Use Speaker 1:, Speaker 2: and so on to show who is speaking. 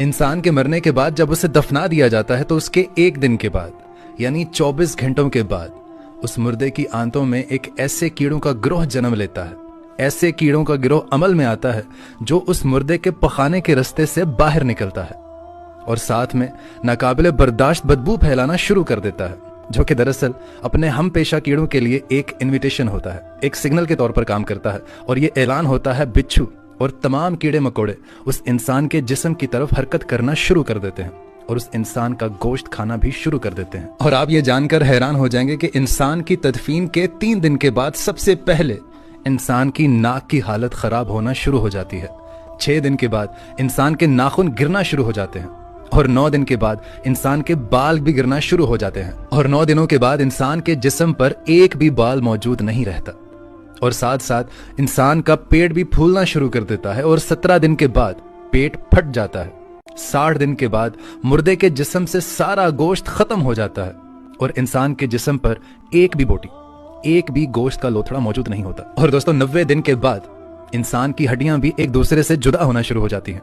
Speaker 1: इंसान के मरने के बाद जब उसे दफना दिया जाता है तो उसके एक दिन के बाद यानी 24 घंटों के बाद उस मुर्दे की आंतों में एक ऐसे कीड़ों का गिरोह जन्म लेता है। ऐसे कीड़ों का गिरोह अमल में आता है जो उस मुर्दे के पखाने के रास्ते से बाहर निकलता है और साथ में नाकाबिले बर्दाश्त बदबू फैलाना शुरू कर देता है, जो कि दरअसल अपने हम पेशा कीड़ों के लिए एक इनविटेशन होता है, एक सिग्नल के तौर पर काम करता है। और ये ऐलान होता है बिच्छू और तमाम कीड़े मकोड़े उस इंसान के जिस्म की तरफ हरकत करना शुरू कर देते हैं और उस इंसान का गोश्त खाना भी शुरू कर देते हैं। और आप ये जानकर हैरान हो जाएंगे कि इंसान की तदफीन के 3 दिन के बाद सबसे पहले इंसान की नाक की हालत खराब होना शुरू हो जाती है। 6 दिन के बाद इंसान के नाखून गिरना शुरू हो जाते हैं और 9 दिन के बाद इंसान के बाल भी गिरना शुरू हो जाते हैं और 9 दिनों के बाद इंसान के जिस्म पर एक भी बाल मौजूद नहीं रहता और साथ साथ इंसान का पेट भी फूलना शुरू कर देता है और 17 दिन के बाद पेट फट जाता है। 60 दिन के बाद मुर्दे के जिस्म से सारा गोश्त खत्म हो जाता है और इंसान के जिस्म पर एक भी बोटी, एक भी गोश्त का लोथड़ा मौजूद नहीं होता। और दोस्तों 90 दिन के बाद इंसान की हड्डियां भी एक दूसरे से जुदा होना शुरू हो जाती हैं।